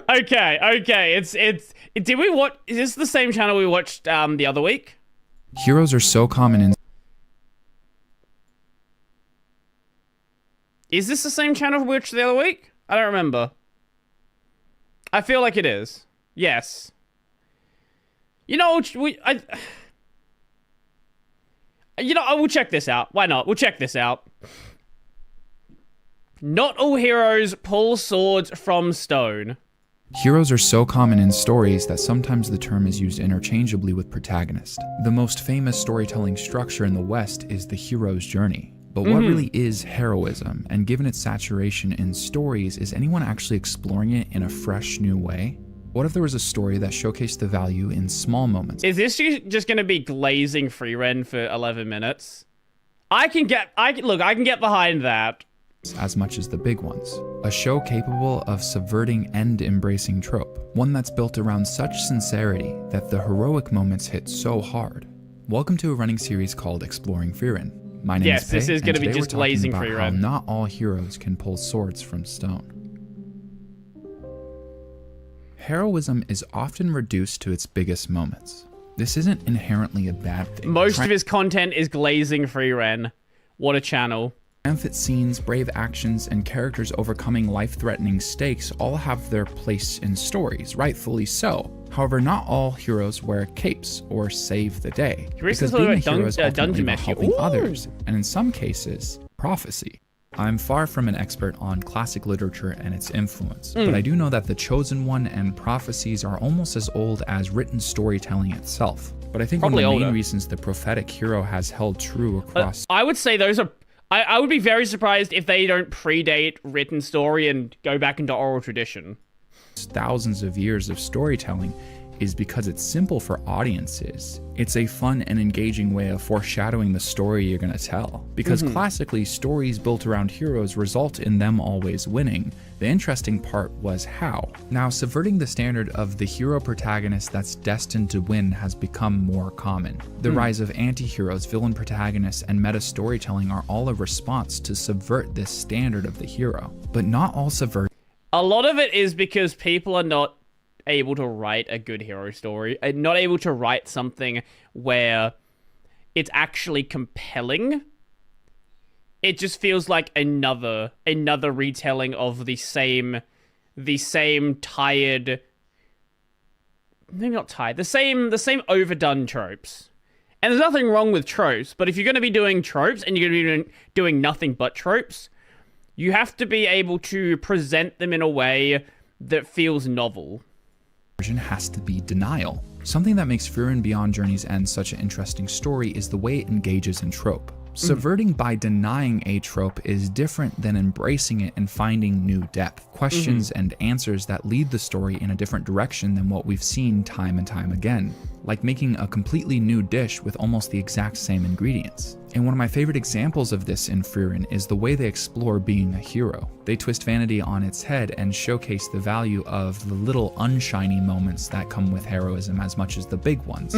Okay. Did we watch? Is this the same channel we watched the other week? Heroes are so common in... Is this the same channel we watched the other week? I don't remember. I feel like it is. Yes. You know, I will check this out. Why not? We'll check this out. Not all heroes pull swords from stone. Heroes are so common in stories that sometimes the term is used interchangeably with protagonist. The most famous storytelling structure in the West is the hero's journey. But what really is heroism? And given its saturation in stories, is anyone actually exploring it in a fresh new way? What if there was a story that showcased the value in small moments? Is this just going to be glazing Frieren for 11 minutes? I can get behind that. As much as the big ones. A show capable of subverting and embracing trope. One that's built around such sincerity that the heroic moments hit so hard. Welcome to a running series called Exploring Frieren. My name is Pei, this is going to be just glazing about how Frieren. not all heroes can pull swords from stone. Heroism is often reduced to its biggest moments. This isn't inherently a bad thing. Most of his content is glazing Frieren. What a channel. Triumphant scenes, brave actions, and characters overcoming life-threatening stakes all have their place in stories, rightfully so. However, not all heroes wear capes or save the day, because being a hero is ultimately about helping others, and in some cases, prophecy. I'm far from an expert on classic literature and its influence, but I do know that The Chosen One and prophecies are almost as old as written storytelling itself. But I think one of the main reasons the prophetic hero has held true across... I would say those are... I would be very surprised if they don't predate written story and go back into oral tradition. Thousands of years of storytelling is because it's simple for audiences. It's a fun and engaging way of foreshadowing the story you're going to tell. Because classically, stories built around heroes result in them always winning. The interesting part was how. Now, subverting the standard of the hero protagonist that's destined to win has become more common. The rise of anti-heroes, villain protagonists, and meta storytelling are all a response to subvert this standard of the hero. But not all subvert. A lot of it is because people are not able to write a good hero story, and not able to write something where it's actually compelling. It just feels like another retelling of the same tired, maybe not tired, the same overdone tropes. And there's nothing wrong with tropes, but if you're going to be doing tropes and you're going to be doing nothing but tropes, you have to be able to present them in a way that feels novel. Has to be denial. Something that makes Frieren Beyond Journey's End such an interesting story is the way it engages in trope. Subverting by denying a trope is different than embracing it and finding new depth, questions and answers that lead the story in a different direction than what we've seen time and time again, like making a completely new dish with almost the exact same ingredients. And one of my favorite examples of this in Frieren is the way they explore being a hero. They twist vanity on its head and showcase the value of the little unshiny moments that come with heroism as much as the big ones.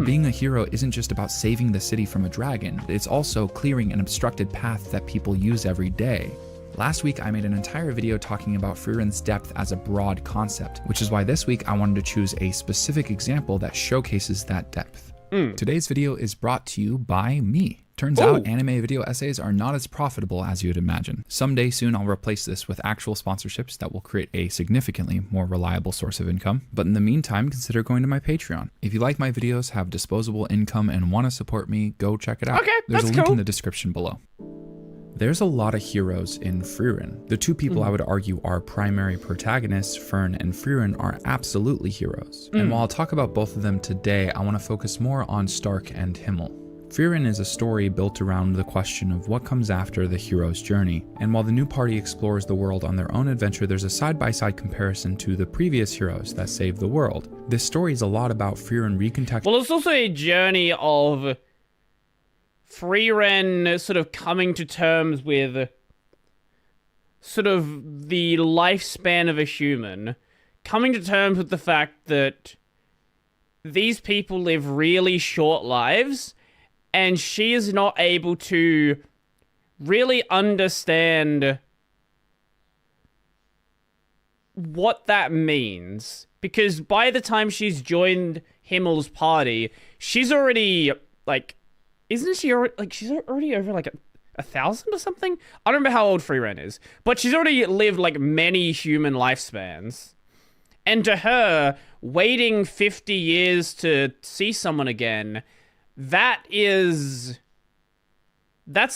Being a hero isn't just about saving the city from a dragon, it's also clearing an obstructed path that people use every day. Last week, I made an entire video talking about Frieren's depth as a broad concept, which is why this week I wanted to choose a specific example that showcases that depth. Today's video is brought to you by me. Turns out anime video essays are not as profitable as you'd imagine. Someday soon I'll replace this with actual sponsorships that will create a significantly more reliable source of income. But in the meantime, consider going to my Patreon. If you like my videos, have disposable income, and want to support me, go check it out. Okay, There's a link in the description below. There's a lot of heroes in Frieren. The two people I would argue are primary protagonists, Fern and Frieren, are absolutely heroes. And while I'll talk about both of them today, I want to focus more on Stark and Himmel. Frieren is a story built around the question of what comes after the hero's journey, and while the new party explores the world on their own adventure, there's a side-by-side comparison to the previous heroes that saved the world. This story is a lot about Frieren recontextualizing. Well, it's also a journey of Frieren sort of coming to terms with sort of the lifespan of a human, coming to terms with the fact that these people live really short lives, and she is not able to really understand what that means, because by the time she's joined Himmel's party, she's already like, isn't she already, like, she's already over like 1,000 or something? I don't remember how old Frieren is, but she's already lived like many human lifespans. And to her, waiting 50 years to see someone again, that's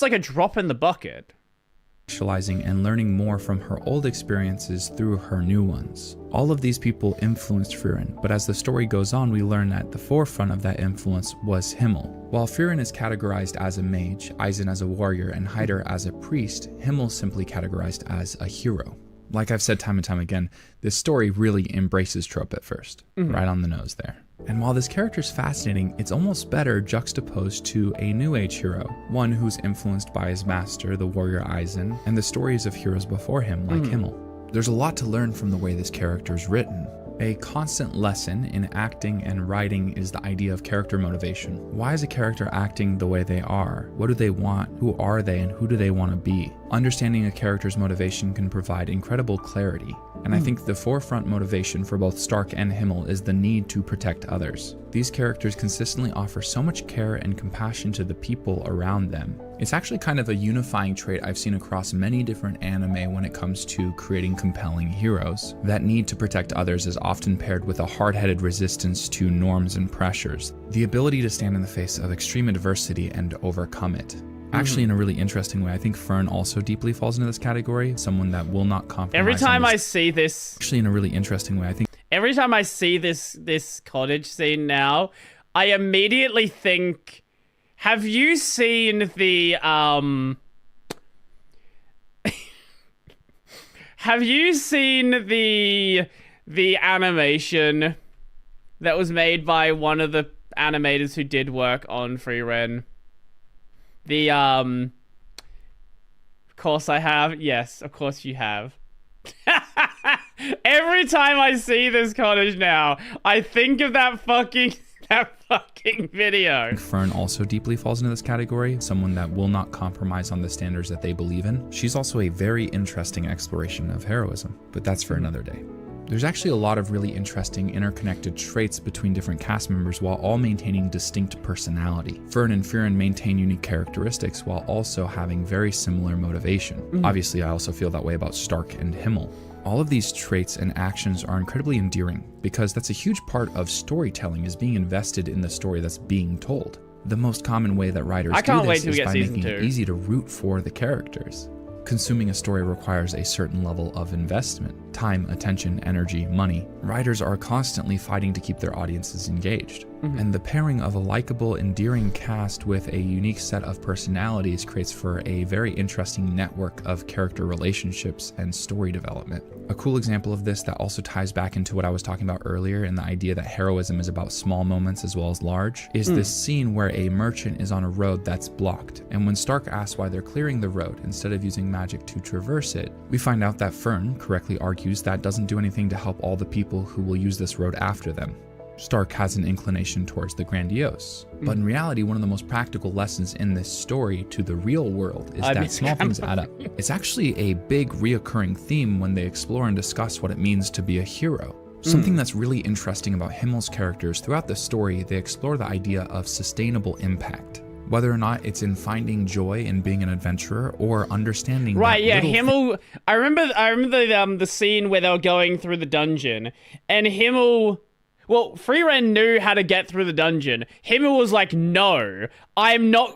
like a drop in the bucket. Specializing and learning more from her old experiences through her new ones. All of these people influenced Frieren, but as the story goes on, we learn that the forefront of that influence was Himmel. While Frieren is categorized as a mage, Eisen as a warrior, and Heider as a priest, Himmel simply categorized as a hero. Like I've said time and time again, this story really embraces trope at first. Right on the nose there. And while this character's fascinating, it's almost better juxtaposed to a new age hero, one who's influenced by his master, the warrior Eisen, and the stories of heroes before him, like Himmel. There's a lot to learn from the way this character's written. A constant lesson in acting and writing is the idea of character motivation. Why is a character acting the way they are? What do they want? Who are they, and who do they want to be? Understanding a character's motivation can provide incredible clarity, and I think the forefront motivation for both Stark and Himmel is the need to protect others. These characters consistently offer so much care and compassion to the people around them. It's actually kind of a unifying trait I've seen across many different anime when it comes to creating compelling heroes. That need to protect others is often paired with a hard-headed resistance to norms and pressures, the ability to stand in the face of extreme adversity and overcome it. Actually, in a really interesting way, I think Frieren also deeply falls into this category, someone that will not compromise. Every time I see this... Actually, in a really interesting way, I think... Every time I see this cottage scene now, I immediately think... Have you seen the, Have you seen the animation that was made by one of the animators who did work on Frieren? Of course I have. Yes, of course you have. Every time I see this cottage now, I think of that fucking video. Frieren also deeply falls into this category, someone that will not compromise on the standards that they believe in. She's also a very interesting exploration of heroism, but that's for another day. There's actually a lot of really interesting interconnected traits between different cast members while all maintaining distinct personality. Frieren and Frieren maintain unique characteristics while also having very similar motivation. Obviously, I also feel that way about Stark and Himmel. All of these traits and actions are incredibly endearing because that's a huge part of storytelling, is being invested in the story that's being told. The most common way that writers do this is by making it easy to root for the characters. Consuming a story requires a certain level of investment, time, attention, energy, money. Writers are constantly fighting to keep their audiences engaged. And the pairing of a likable, endearing cast with a unique set of personalities creates for a very interesting network of character relationships and story development. A cool example of this that also ties back into what I was talking about earlier and the idea that heroism is about small moments as well as large is this scene where a merchant is on a road that's blocked. And when Stark asks why they're clearing the road instead of using magic to traverse it, we find out that Frieren correctly argues that doesn't do anything to help all the people who will use this road after them. Stark has an inclination towards the grandiose. But in reality, one of the most practical lessons in this story to the real world is that small things add up. It's actually a big reoccurring theme when they explore and discuss what it means to be a hero. Something that's really interesting about Himmel's characters throughout the story, they explore the idea of sustainable impact. Whether or not it's in finding joy in being an adventurer or understanding. Right, yeah, Himmel. I remember the scene where they were going through the dungeon, and Himmel. Well, Frieren knew how to get through the dungeon. Himmel was like, "No,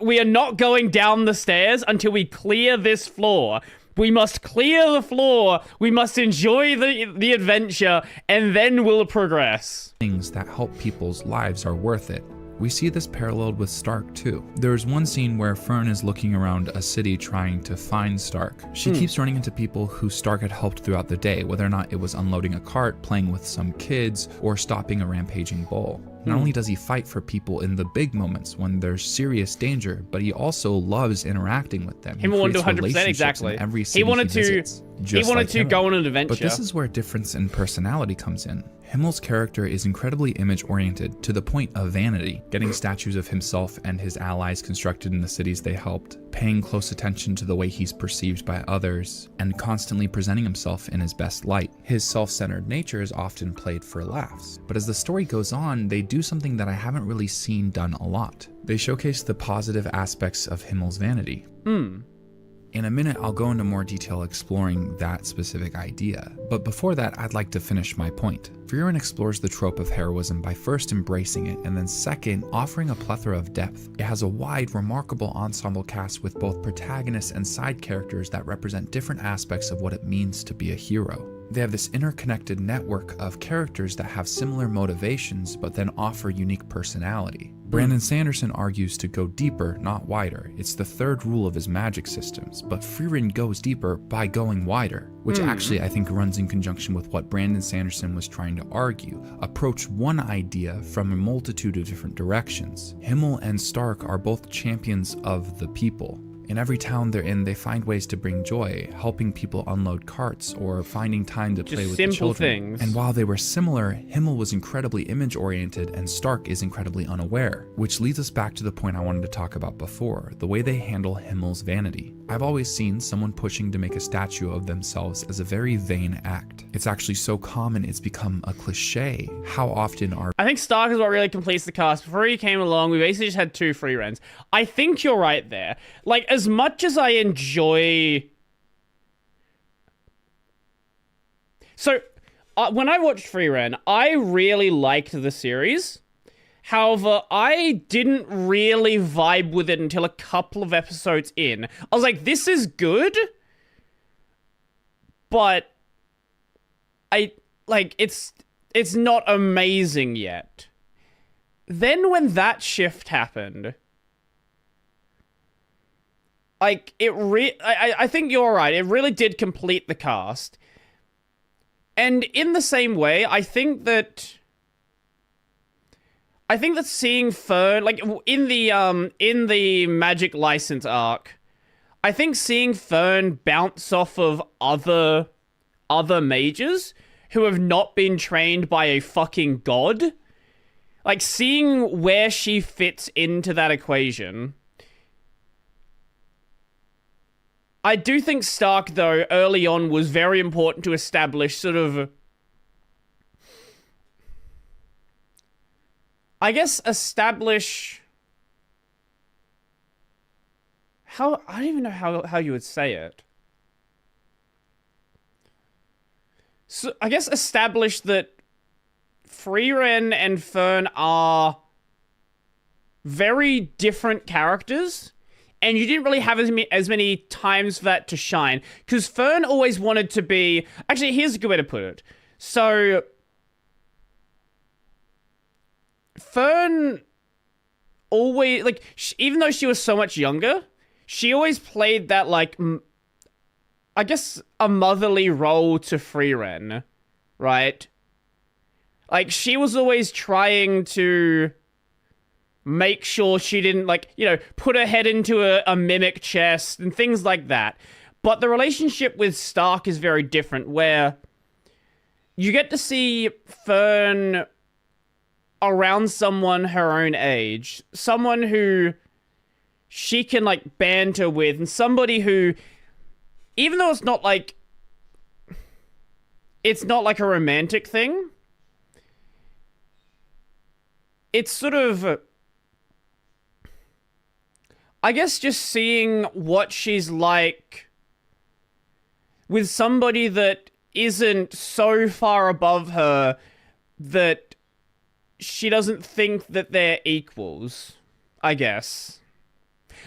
we are not going down the stairs until we clear this floor. We must clear the floor. We must enjoy the adventure, and then we'll progress." Things that help people's lives are worth it. We see this paralleled with Stark too. There's one scene where Frieren is looking around a city trying to find Stark. She keeps running into people who Stark had helped throughout the day, whether or not it was unloading a cart, playing with some kids, or stopping a rampaging bull. Not only does he fight for people in the big moments when there's serious danger, but he also loves interacting with them. Himmel wanted to 100% exactly. He wanted to go on an adventure. But this is where difference in personality comes in. Himmel's character is incredibly image-oriented to the point of vanity, getting statues of himself and his allies constructed in the cities they helped, paying close attention to the way he's perceived by others, and constantly presenting himself in his best light. His self-centered nature is often played for laughs, but as the story goes on, they do something that I haven't really seen done a lot. They showcase the positive aspects of Himmel's vanity. In a minute, I'll go into more detail exploring that specific idea, but before that, I'd like to finish my point. Frieren explores the trope of heroism by first embracing it, and then second, offering a plethora of depth. It has a wide, remarkable ensemble cast with both protagonists and side characters that represent different aspects of what it means to be a hero. They have this interconnected network of characters that have similar motivations, but then offer unique personality. Brandon Sanderson argues to go deeper, not wider. It's the third rule of his magic systems, but Frieren goes deeper by going wider, which actually I think runs in conjunction with what Brandon Sanderson was trying to argue. Approach one idea from a multitude of different directions. Himmel and Stark are both champions of the people. In every town they're in, they find ways to bring joy, helping people unload carts or finding time to play with the children. Things. And while they were similar, Himmel was incredibly image-oriented and Stark is incredibly unaware, which leads us back to the point I wanted to talk about before, the way they handle Himmel's vanity. I've always seen someone pushing to make a statue of themselves as a very vain act. It's actually so common it's become a cliche. How often are... I think Stark is what really completes the cast. Before he came along, we basically just had 2 Frierens. I think you're right there. Like, as much as I enjoy... So, when I watched Frieren, I really liked the series. However, I didn't really vibe with it until a couple of episodes in. I was like, this is good, but it's not amazing yet. Then when that shift happened, like, I think you're right. It really did complete the cast. And in the same way, I think that seeing Fern, like, in the Magic License arc, I think seeing Fern bounce off of other mages who have not been trained by a fucking god, like, seeing where she fits into that equation. I do think Stark, though, early on was very important to establish sort of... I guess establish... I don't even know how you would say it. So, I guess establish that Frieren and Fern are very different characters, and you didn't really have as many times for that to shine. Because Fern always wanted to be... Actually, here's a good way to put it. So... Fern always, like, even though she was so much younger, she always played that, like, I guess, a motherly role to Frieren, right? Like, she was always trying to make sure she didn't, like, you know, put her head into a mimic chest and things like that. But the relationship with Stark is very different, where you get to see Fern around someone her own age, someone who she can, like, banter with, and somebody who, even though it's not like a romantic thing, it's sort of, I guess, just seeing what she's like with somebody that isn't so far above her that she doesn't think that they're equals, I guess.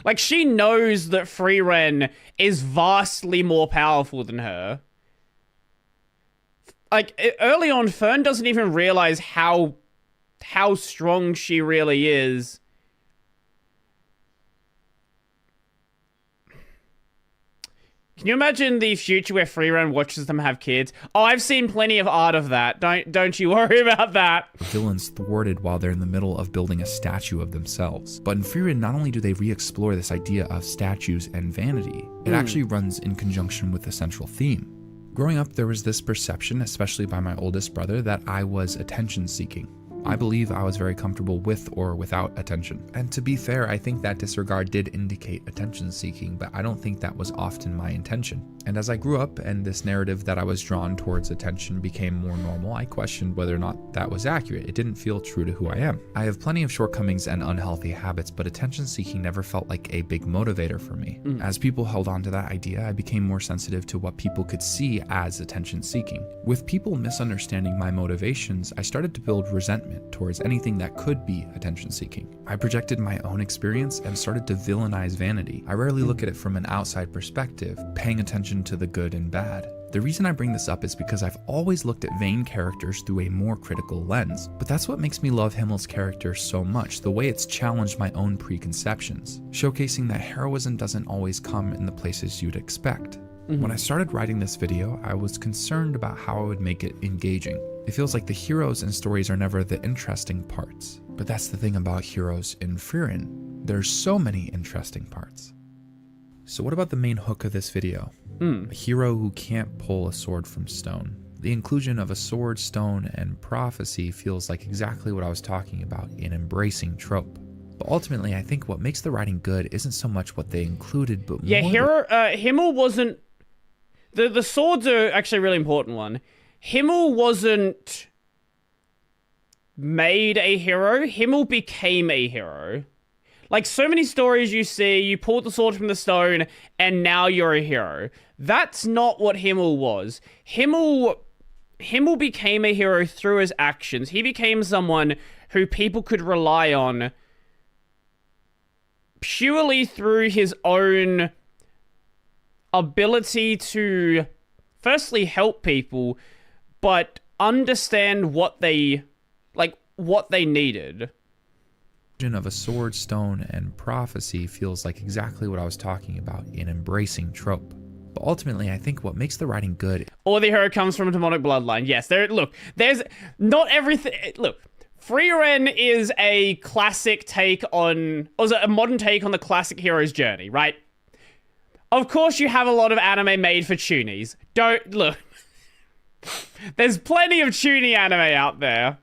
Like, she knows that Frieren is vastly more powerful than her. Like, early on, Fern doesn't even realize how strong she really is. Can you imagine the future where Frieren watches them have kids? Oh, I've seen plenty of art of that. Don't you worry about that. Villains thwarted while they're in the middle of building a statue of themselves. But in Frieren, not only do they re-explore this idea of statues and vanity, it actually runs in conjunction with the central theme. Growing up, there was this perception, especially by my oldest brother, that I was attention-seeking. I believe I was very comfortable with or without attention. And to be fair, I think that disregard did indicate attention seeking, but I don't think that was often my intention. And as I grew up and this narrative that I was drawn towards attention became more normal, I questioned whether or not that was accurate. It didn't feel true to who I am. I have plenty of shortcomings and unhealthy habits, but attention seeking never felt like a big motivator for me. As people held on to that idea, I became more sensitive to what people could see as attention seeking. With people misunderstanding my motivations, I started to build resentment towards anything that could be attention seeking. I projected my own experience and started to villainize vanity. I rarely look at it from an outside perspective, paying attention to the good and bad. The reason I bring this up is because I've always looked at vain characters through a more critical lens, but that's what makes me love Himmel's character so much, the way it's challenged my own preconceptions, showcasing that heroism doesn't always come in the places you'd expect. When I started writing this video, I was concerned about how I would make it engaging. It feels like the heroes and stories are never the interesting parts, but that's the thing about heroes in Frieren. There's so many interesting parts. So what about the main hook of this video? A hero who can't pull a sword from stone. The inclusion of a sword, stone, and prophecy feels like exactly what I was talking about in embracing trope. But ultimately, I think what makes the writing good isn't so much what they included, but more Himmel wasn't... The swords are actually a really important one. Himmel wasn't made a hero. Himmel became a hero. Like so many stories you see, you pulled the sword from the stone and now you're a hero. That's not what Himmel was. Himmel became a hero through his actions. He became someone who people could rely on purely through his own ability to firstly help people, but understand what they needed. Of a sword, stone, and prophecy feels like exactly what I was talking about in embracing trope. But ultimately, I think what makes the writing good... Or the hero comes from a demonic bloodline. Yes, there's not everything... Look, Frieren is a classic take on... Or a modern take on the classic hero's journey, right? Of course you have a lot of anime made for toonies. Look. There's plenty of toonie anime out there.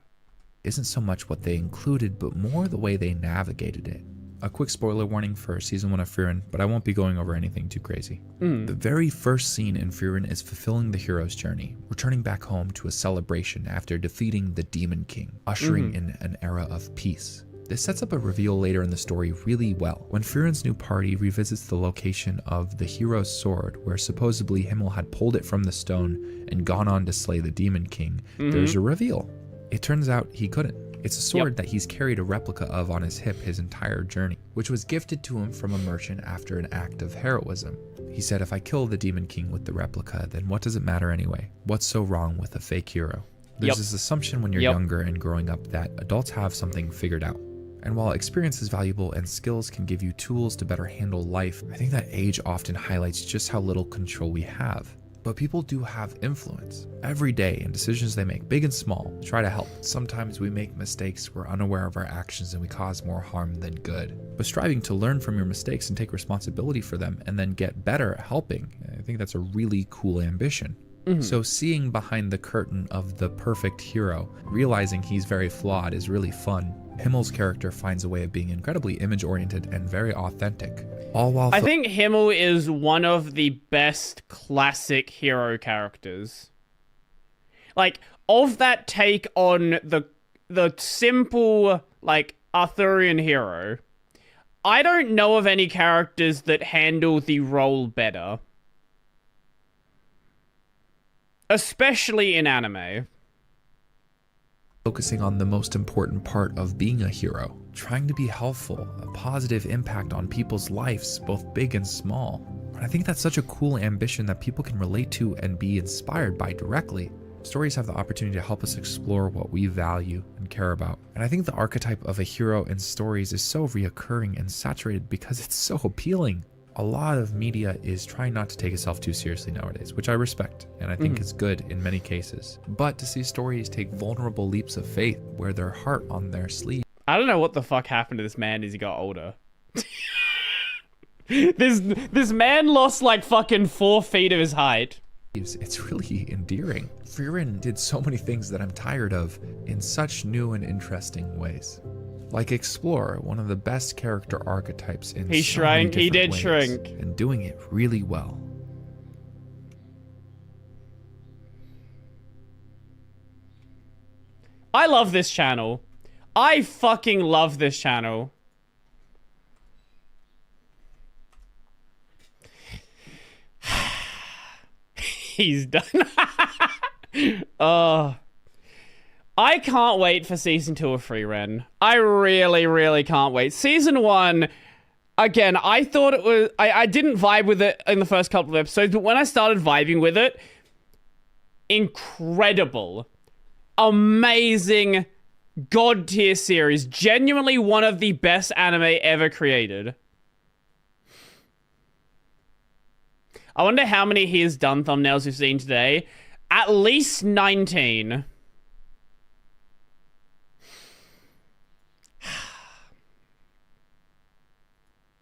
Isn't so much what they included, but more the way they navigated it. A quick spoiler warning for Season 1 of Frieren, but I won't be going over anything too crazy. The very first scene in Frieren is fulfilling the hero's journey, returning back home to a celebration after defeating the Demon King, ushering in an era of peace. This sets up a reveal later in the story really well. When Frieren's new party revisits the location of the hero's sword, where supposedly Himmel had pulled it from the stone and gone on to slay the Demon King, there's a reveal. It turns out he couldn't. It's a sword that he's carried a replica of on his hip his entire journey, which was gifted to him from a merchant after an act of heroism. He said, if I kill the Demon King with the replica, then what does it matter anyway? What's so wrong with a fake hero? There's this assumption when you're younger and growing up that adults have something figured out. And while experience is valuable and skills can give you tools to better handle life, I think that age often highlights just how little control we have. But people do have influence. Every day in decisions they make, big and small, try to help. Sometimes we make mistakes, we're unaware of our actions, and we cause more harm than good. But striving to learn from your mistakes and take responsibility for them and then get better at helping, I think that's a really cool ambition. So seeing behind the curtain of the perfect hero, realizing he's very flawed is really fun. Himmel's character finds a way of being incredibly image-oriented and very authentic. All while I think Himmel is one of the best classic hero characters. Like, of that take on the simple, like, Arthurian hero, I don't know of any characters that handle the role better. Especially in anime. Focusing on the most important part of being a hero, trying to be helpful, a positive impact on people's lives, both big and small. And I think that's such a cool ambition that people can relate to and be inspired by directly. Stories have the opportunity to help us explore what we value and care about. And I think the archetype of a hero in stories is so reoccurring and saturated because it's so appealing. A lot of media is trying not to take itself too seriously nowadays, which I respect, and I think is good in many cases. But to see stories take vulnerable leaps of faith, wear their heart on their sleeve. I don't know what the fuck happened to this man as he got older. This man lost like fucking 4 feet of his height. It's really endearing. Frieren did so many things that I'm tired of in such new and interesting ways. Like Explorer, one of the best character archetypes in He so many shrank, he different did ways, shrink. and doing it really well. I love this channel. I fucking love this channel. He's done. I can't wait for season 2 of Frieren. I really, really can't wait. Season 1, again, I thought it was... I didn't vibe with it in the first couple of episodes, but when I started vibing with it, incredible. Amazing, god tier series. Genuinely one of the best anime ever created. I wonder how many Here's Done thumbnails we've seen today. At least 19.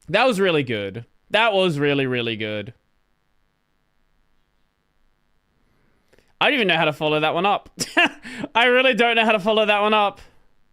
That was really good. That was really, really good. I don't even know how to follow that one up. I really don't know how to follow that one up.